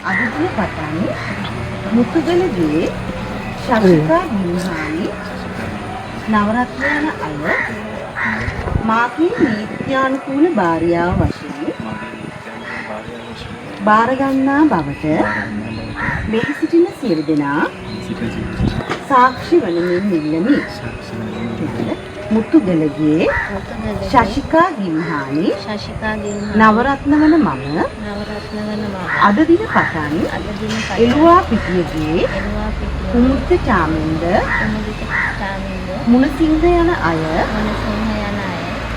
අදිතිය පටන් මුතුගලගේ ශාසිකා ගින්හානි නවරත්න යන අය මාගේ නීත්‍යානුකූල භාර්යාව වශයෙන් බාර ගන්නා බවට මෙහි සිටින සියලු දෙනා සාක්ෂි වනමින් ඉල්ලමි. මුතුගලගේ ශාසිකා ගින්හානි නවරත්න වන මම අද දින පටන් එළුවා පිටියගේ කුමුද්ද චාමින්ද මුණසිංහ යන අය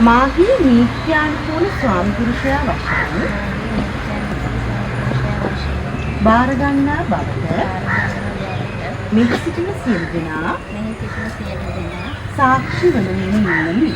මාගේ නීත්‍යානුකූල ස්වාමි පුරුෂයා වශයෙන් බාර ගන්නා බවට මෙහි සිටින සියලු දෙනා සාක්ෂි වනමින් ඉල්ලමි.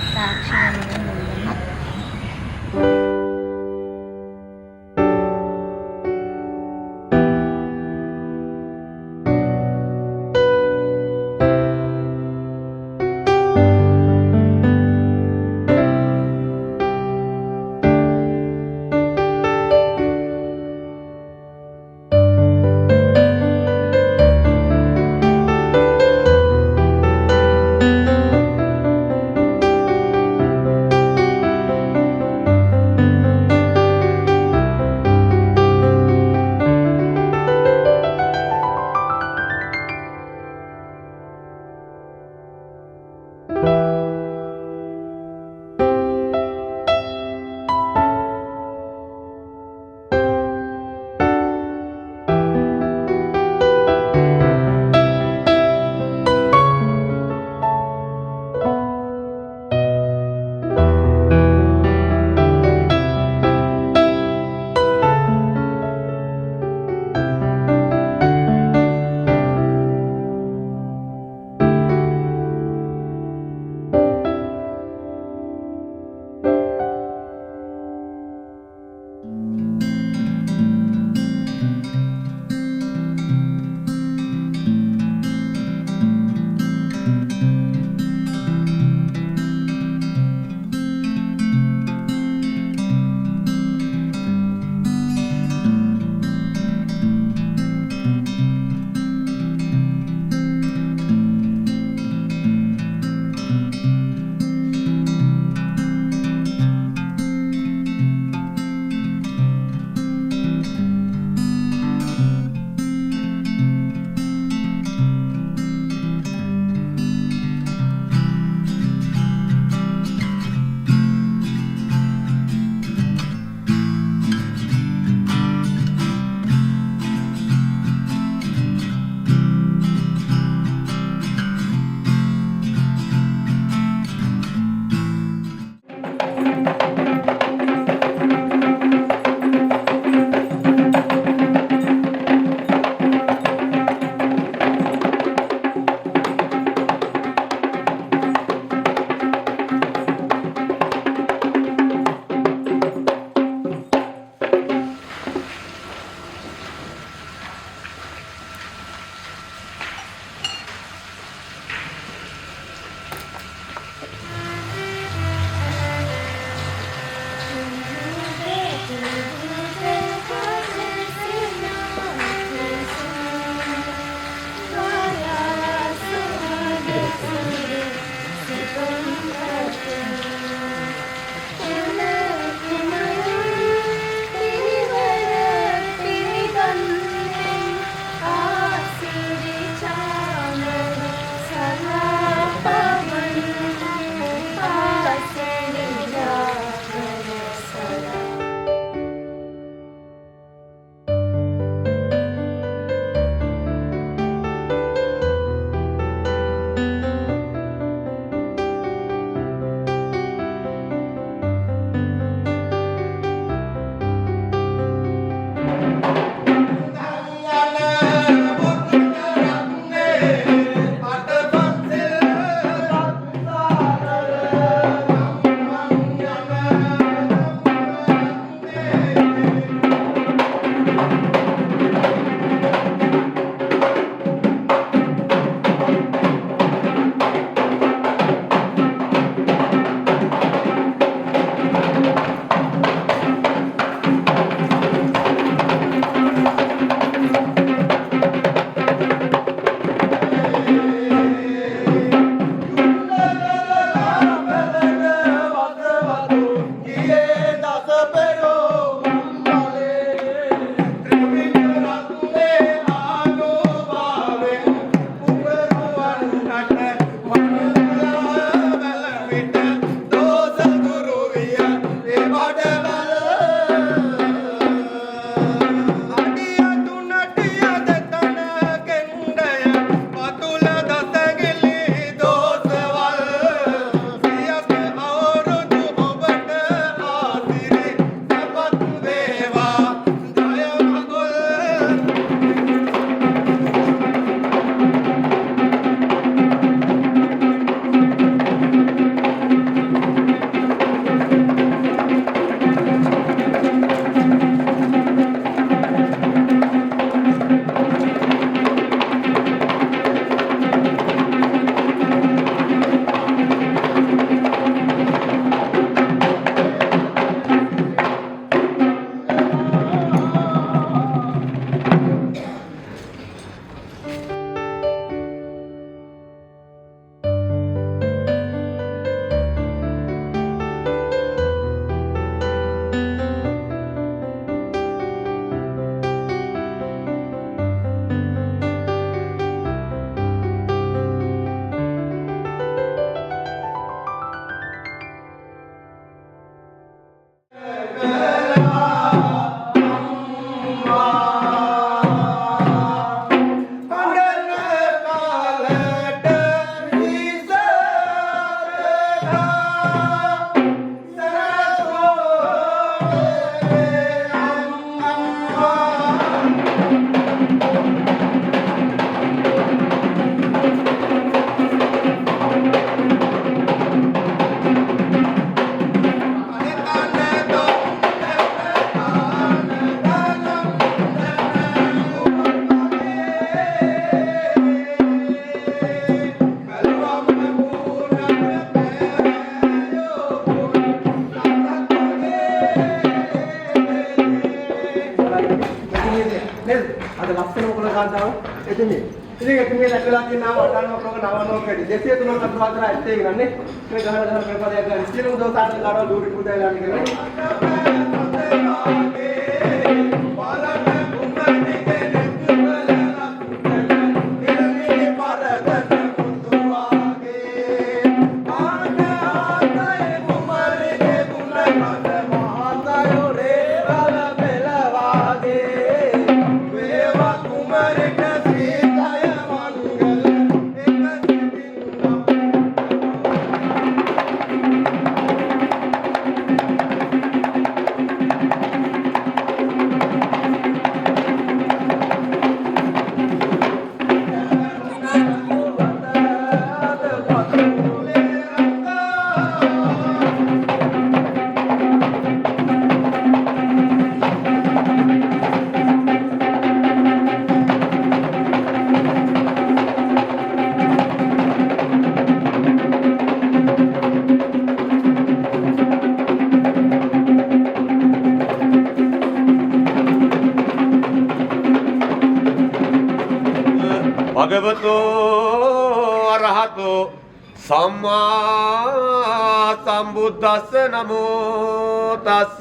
භගවතෝ අරහතෝ සම්මා සම්බුද්දස්ස නමෝ තස්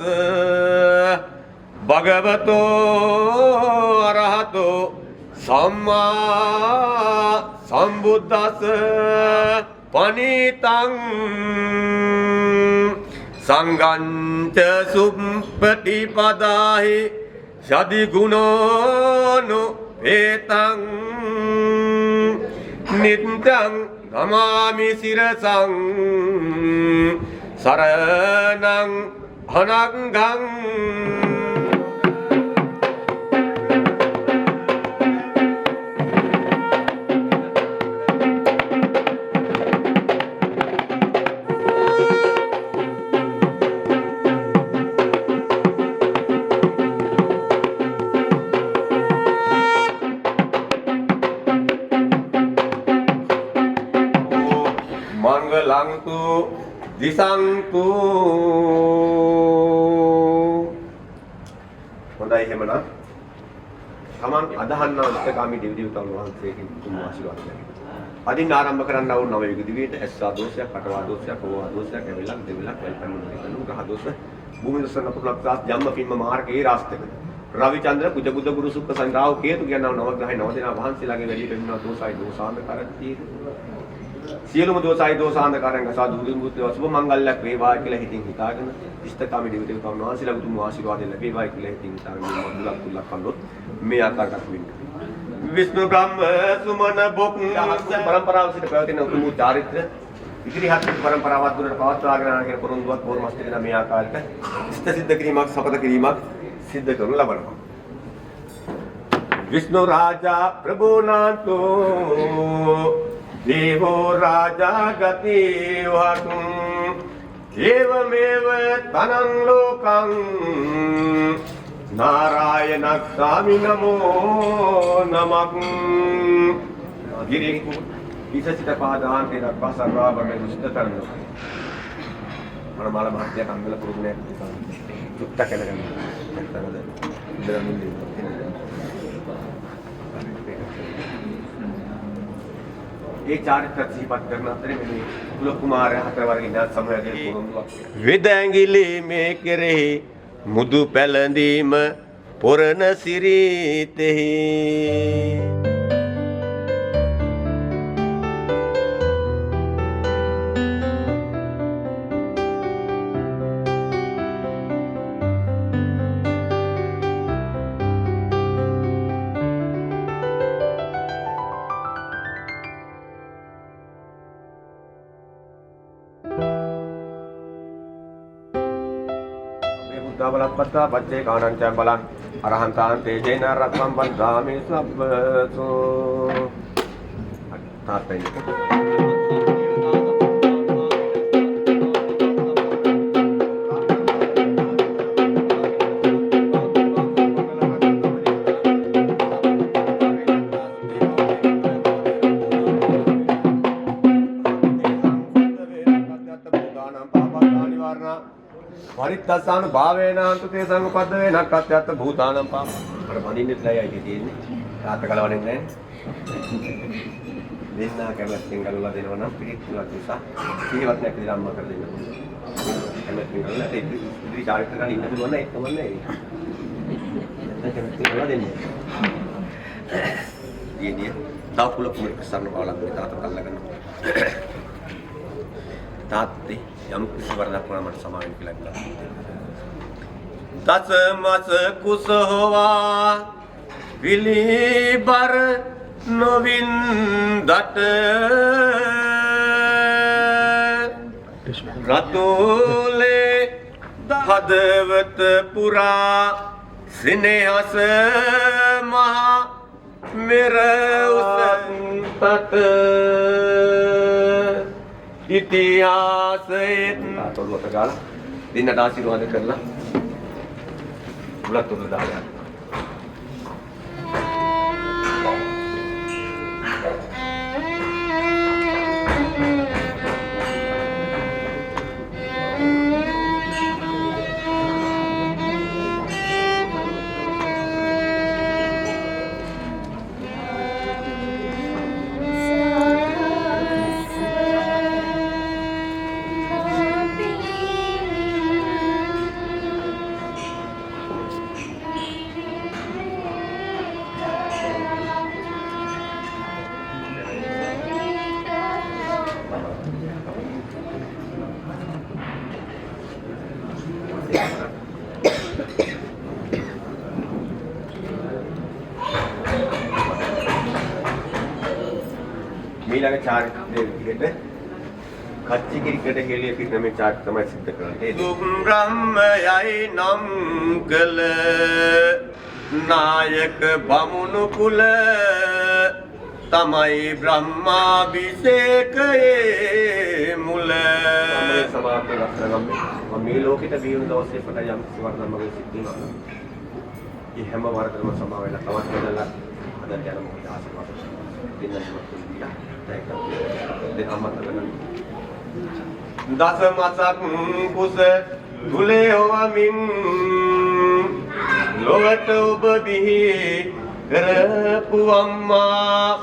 භගවතෝ අරහතෝ සම්මා සම්බුද්දස්ස පනිතං සංඝංච සුප්පටිපදාහි සදි ගුණෝනු ඒතං නිත්තං නමාමි සිරසං සරණං අනංගං මංගලං දිසංතු හොඳයි එහෙමනම් තමන් අදහන්නා ඉස්තකාමී දෙවිදේවතාවුන් වහන්සේගෙන් තුන් ආශිර්වාද ලැබෙනවා. අදින් ආරම්භ කරන්න වුණ නව යුග දිවියට ඇස්සා දෝෂයක්, කටවා දෝෂයක්, ඕවා දෝෂයක්, එවිලක් දෙවිලක්, වෙල්පන්න ග්‍රහ දෝෂ, භූමි දෝෂ නපුලක්දාස් ජම්ම පින්ම මාර්ගයේ රාස්තක. රවිචන්ද්‍ර කුජ බුද්ධ ගුරු සුක්ඛ සංග්‍රාව කේතු කියනවා නව ග්‍රහයි නව දෙනා වහන්සේලාගේ වැඩි වෙනවා දෝසයි දෝසාන්ධකාරී සියලුම දෝසයි දෝසාන්ධකාරයන් ගසා දුරින් බුද්ධ සුබ මංගල්‍යයක් වේවා කියලා හිතින් හිතාගෙන ඉෂ්ඨකාමී දෙවිදේවතාවුන් වහන්සේලා උතුම් ආශිර්වාද ලැබේවා කියලා හිතින් හිතාගෙන මදුලක් තුලක් කළොත් මේ ආකාරයක් වෙන්නේ. විෂ්ණු බ්‍රහ්ම සුමන බොක් පරම්පරාව සිට පැවතෙන උතුම් චාරිත්‍ර ඉතිරිහත් පරම්පරාවත් දුරට පවත්වාගෙන යන කියන පොරොන්දුවක් පොරමස්ත දෙන මේ ආකාරයට ඉෂ්ඨ සිද්ධ කිරීමක් සපත කිරීමක් සිද්ධ කරනු ලබනවා. विष्णु राजा प्रभु नातो देवो राजा गति एवमेव तनं लोकं नारायणस्वामी नमो नमः गिरिकु विशसित पादान्ते दत्वा सर्वाभरण विष्णुतरण మన మాల మహత్య కంగల పురుగునే చుట్ట కెలగండి చెప్తాను ఇద్దరు ముందు ये चारित्र जीवत करना तेरे में लोग कुमार हतर वर्ग इना समय के विदंगिली में करे मुदु पलंदीम पुरन सिरीते බලපත්තා පච්චේ කාණංචයන් බලං අරහන්තාන් තේජේන රත්නම් වන්දාමි සබ්බසෝ තාත්තයි परित्तसान भावेनांतु ते संपद्दवे नक्कत्यात भूतानं पाप අර බඳින්නෙත් නැහැ අයිති තියෙන්නේ තාත්ත කලවන්නේ නැහැ දෙන්නා කැමැත්තෙන් ගලවලා දෙනවා නම් පිළිත් තුනක් නිසා කීවත් නැති ධම්ම කර දෙන්න පුළුවන් කැමැත්තෙන් ගලවලා ඉදිරි චාරිත්‍ර ගන්න ඉන්න පුළුවන් නැහැ ඒකම නැහැ නැත්නම් කැමැත්තෙන් ගලවලා දෙන්නේ ඊයේ තව පුලක් මුලක සරණ පාලක් මේ තාත්ත කල්ලා ගන්නවා තාත්තේ යම් කිසි වරදක් වුණා මට සමාවෙන්න කියලා කිව්වා. දස මස කුස හොවා විලිබර නොවින්දට රතුලේ හදවත පුරා සිනහස මහා මෙර උසන්පත ඉතිහාසයෙන් තොලුවට ගාලා දින්නට ආශිර්වාද කරලා බුලත් උඩ දාලා मीला चारित्र्य विදිහට කච්චිකිරිකට හෙළිය පිටින මේ චාරිත්‍ර තමයි සිද්ධ කරන්නේ. දුම් බ්‍රහ්මයයි නම් කළ නායක බමුණු කුල තමයි බ්‍රහ්මාභිෂේකයේ මුල. සමාප්ත ලක්ෂණම් මේ ලෝකෙට බියුණු දවසේ පට යම් සිවර්ණමගේ සිද්ධිනවා. මේ හැම වරකම සමා වෙලා තවත් වෙනලා හදන්න යන මොකද ආසාවක්. දස මසක් කුස තුලේ හොවමින් ලොවට ඔබ බිහි කරපු අම්මා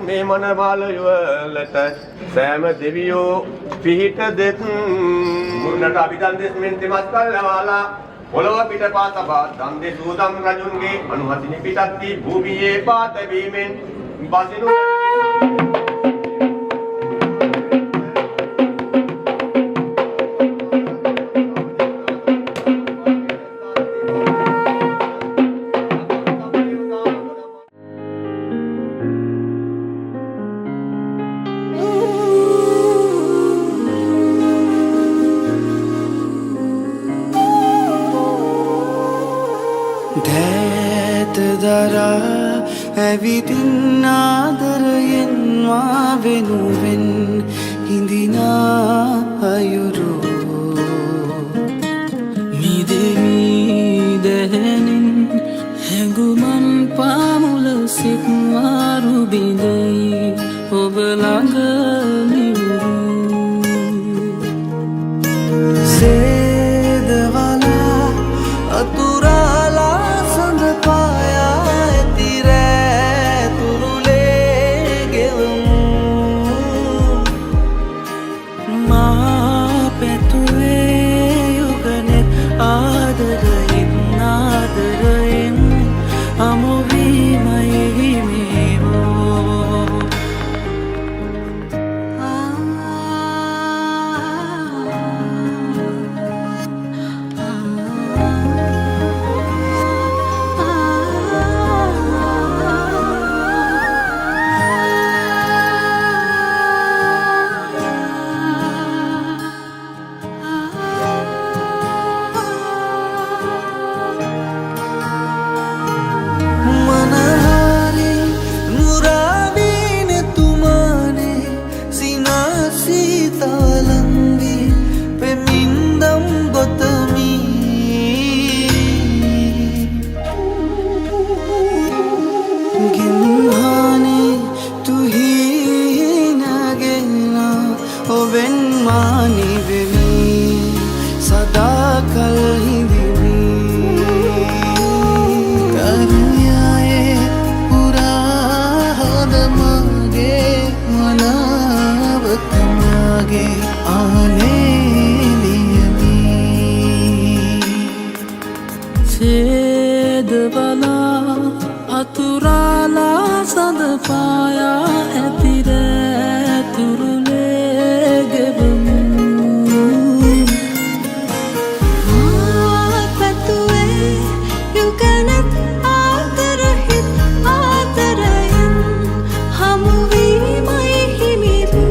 මේ මනමාල යුවලට සෑම දෙවියෝ පිහිට දෙත් මුන්නට අභිදන් දෙස් මෙන් තෙමත් කල්ලවාලා පොළව පිට පාතබා දන් දෙ සූදම් රජුන්ගේ අනුහසිනි පිටත්ති භූමියේ පාත වීමෙන් බසිනු විදින් ආදරයෙන් මා වෙනුවෙන් හිඳිනා අයුරු මිදෙවී දැනෙන හැඟුමන් පාමුල සිත් මාරු බිඳයි ඔබ ළඟ නිවුරු සේදවලා අතුරාලා සඳ පායා ඇති රෑ තුරුලේ ගෙවමු මා පැතුවේ යුගනෙත් ආදරයෙන් ආදරයෙන් අමුවීමයි හිමිවෝ සේදවලා අතුරාලා සඳ පායා ඇති රෑ තුරුලේ ගෙවමු මා පැතුවේ යුගනෙත් ආදරහිත් ආදරයෙන් හමුවීමයි හිමිරු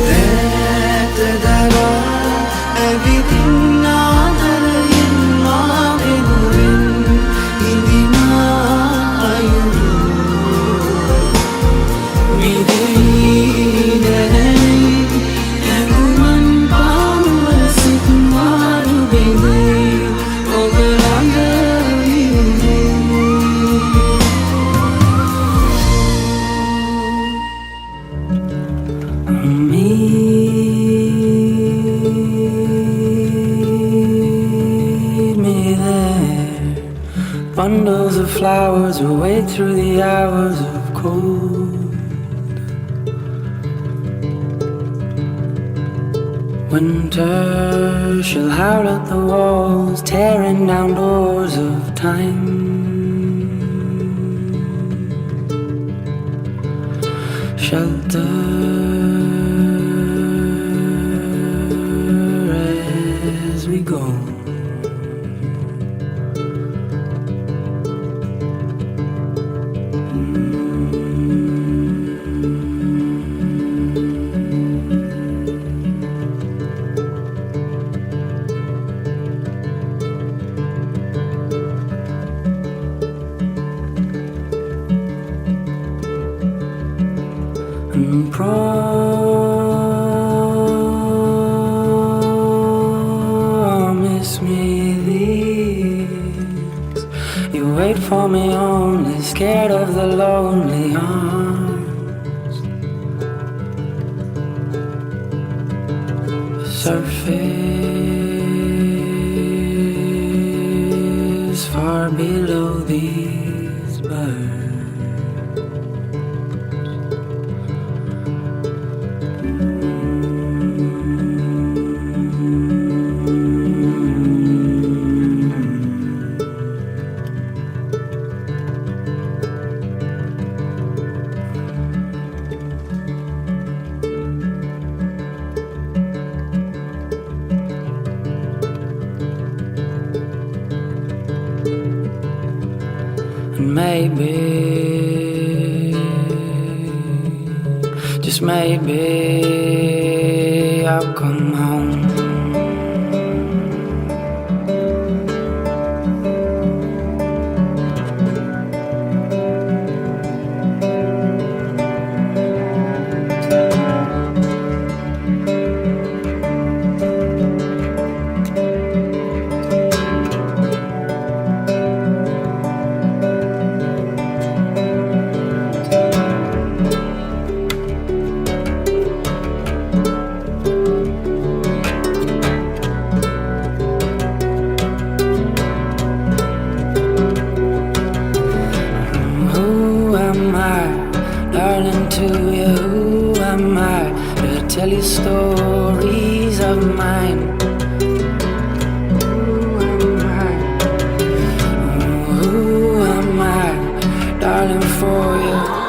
රැට දරා ඇවිදින් Bundles of flowers will wait through the hours of cold. Winter shall howl at the walls, tearing down doors of time. Shelter as we go. Promise me this. You wait for me only, scared of the lonely arms. Surface far below these birds. Maybe, just maybe I'll come home. tell you stories of mine. Who am I, darling, for you?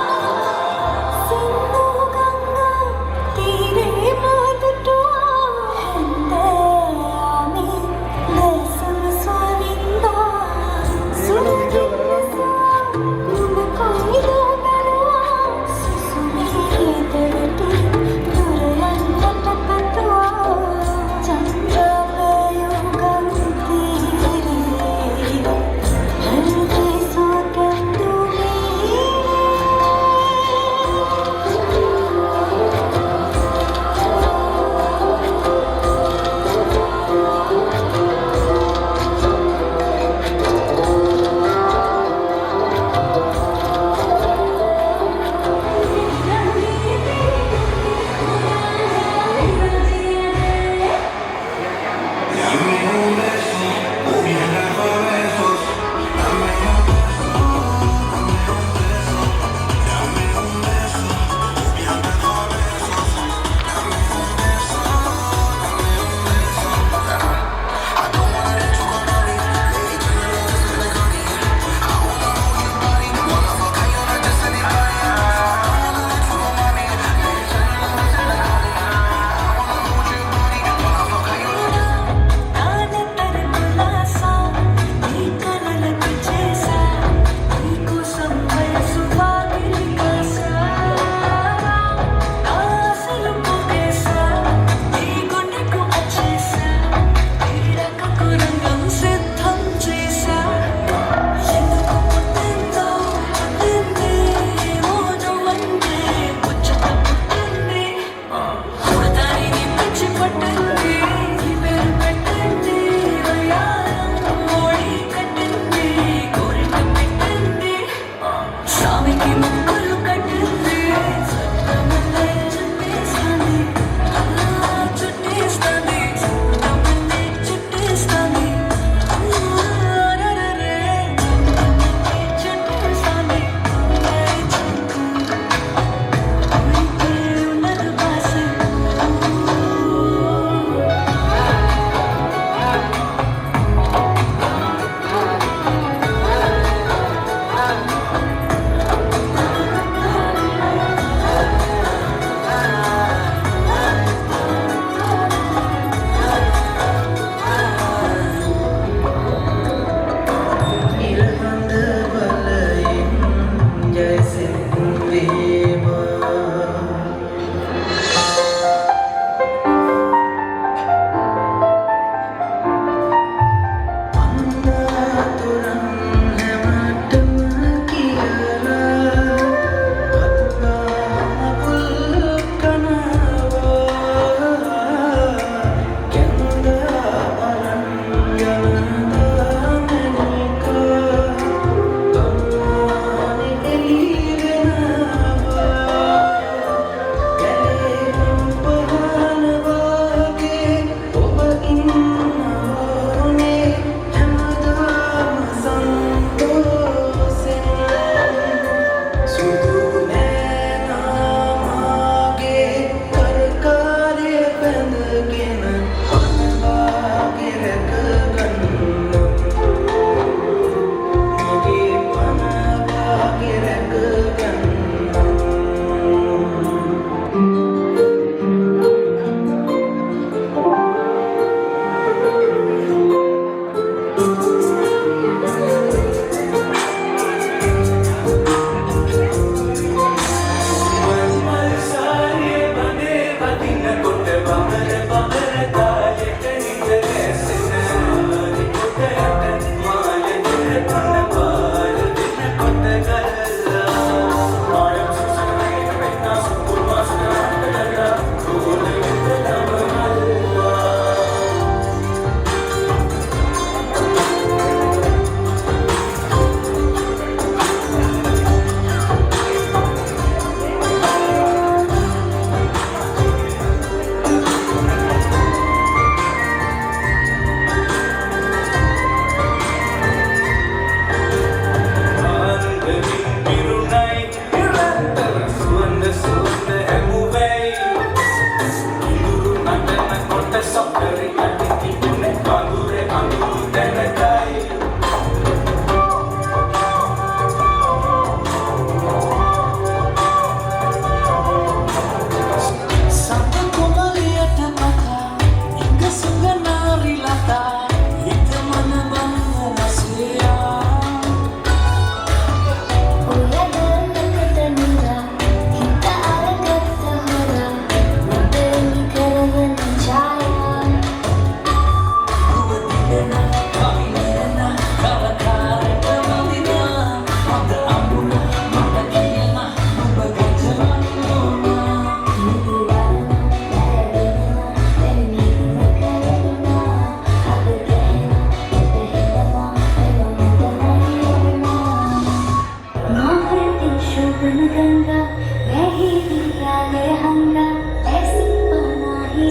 Jangan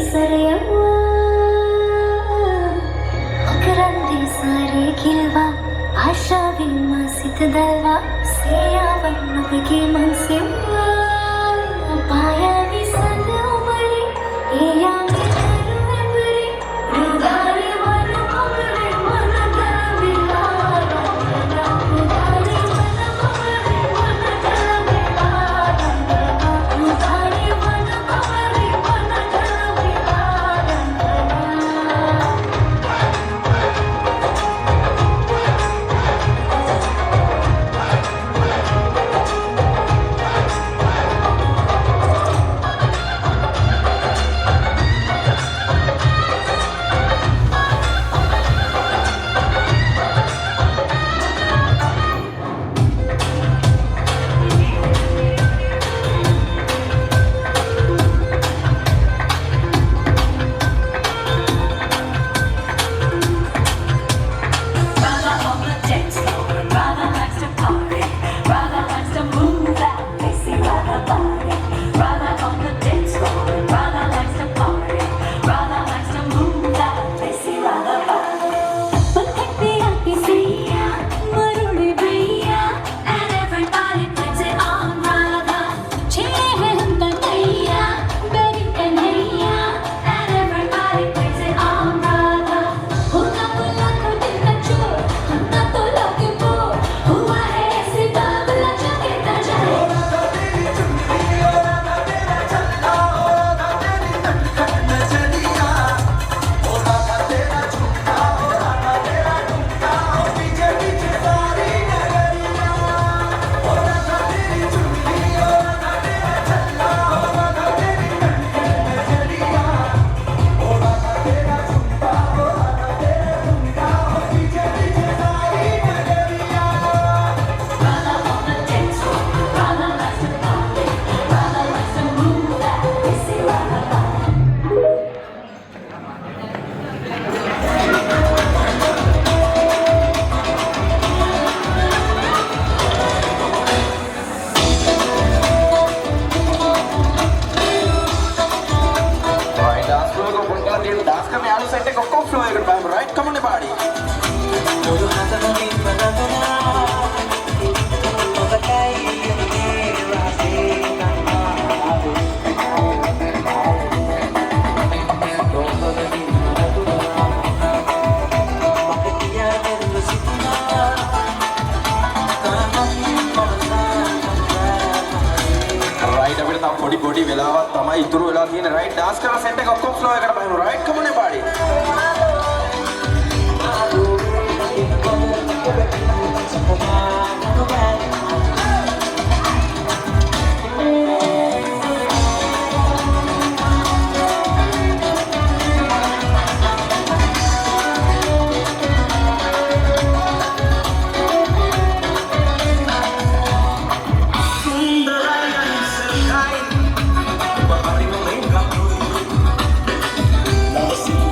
සරයවා මකරන්දේ සාරේ කිල්වා ආශාවෙන් මා සිත දල්වා සේයාවන් ඔබගේ මන් සෙව්වා පායාවි සඳ ඔබරේ ඒ යාගේ දරු ඇඹරේ රුදාරේ වන ඔබරේ මන දරවිලා රුදාරේ වන ඔබරේ මන දරවිලා රුදාරේ වන ඔබරේ මන දරවිලා Brother on the dance floor, brother likes to party, brother likes to move that lacy brother body. Brother on the dance floor, brother likes to party, brother likes to move that lacy brother body. Pathetia kisiya, marudi bhaiya, and everybody puts it on brother. Chhe hai humka naiya, beri kanhaiya, and everybody puts it on brother. Huna bula ko dil ka chor, huna to lage bor, hua hai aise babla chaketa jaye. Brother on the dance floor, brother likes to party, brother likes to move that lacy brother body. Right, dance floor को full कर दिया dance करने आलू set को Kock flow एकर पाएम right come on the body right अभी तो थोड़ी बॉडी वेलावा तमाई इतरू वेला थी राइट डांस करा सेट को कॉक फ्लो एकर पाएम right come on the body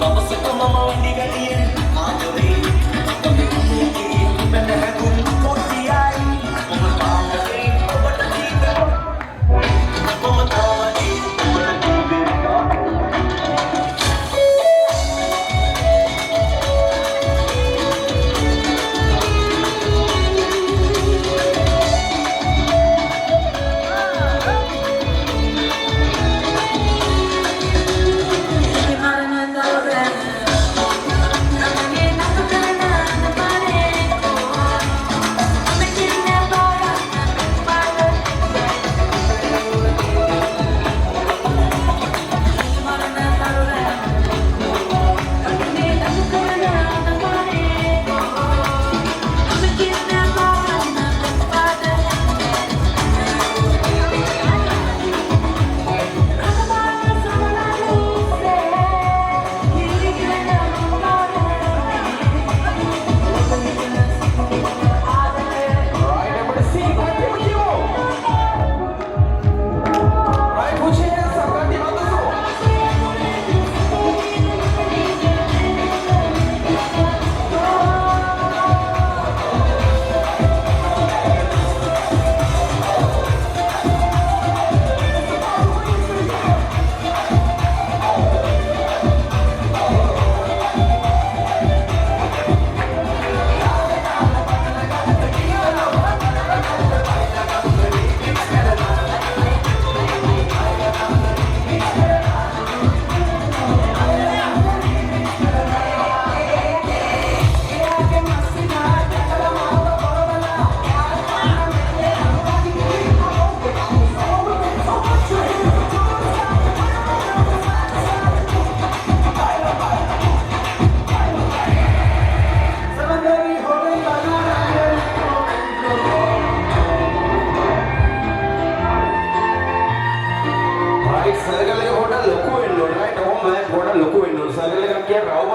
Vamos a tomar un día bien,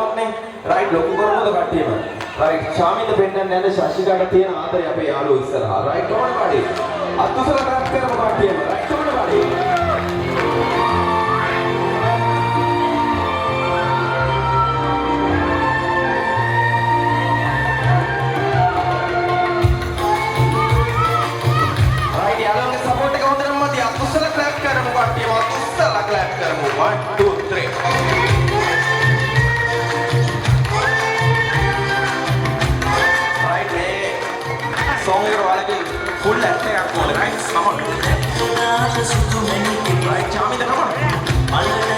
යාළුවක් නේ. රයිට් ලොකු කරමුද කට්ටියම. රයිට් ශාමින්ද පෙන්නන්න යන ශශිකාට තියෙන ආදරය අපේ යාළුවෝ ඉස්සරහා. රයිට් කොහොමද පාඩේ? අත්උසල ක්‍රැප් කරමු කට්ටියම. රයිට් කොහොමද පාඩේ? Clap කරමු 1 2 3 right මේ song එක වලදී full act එකක් ඕනේ right come on right Chamita come on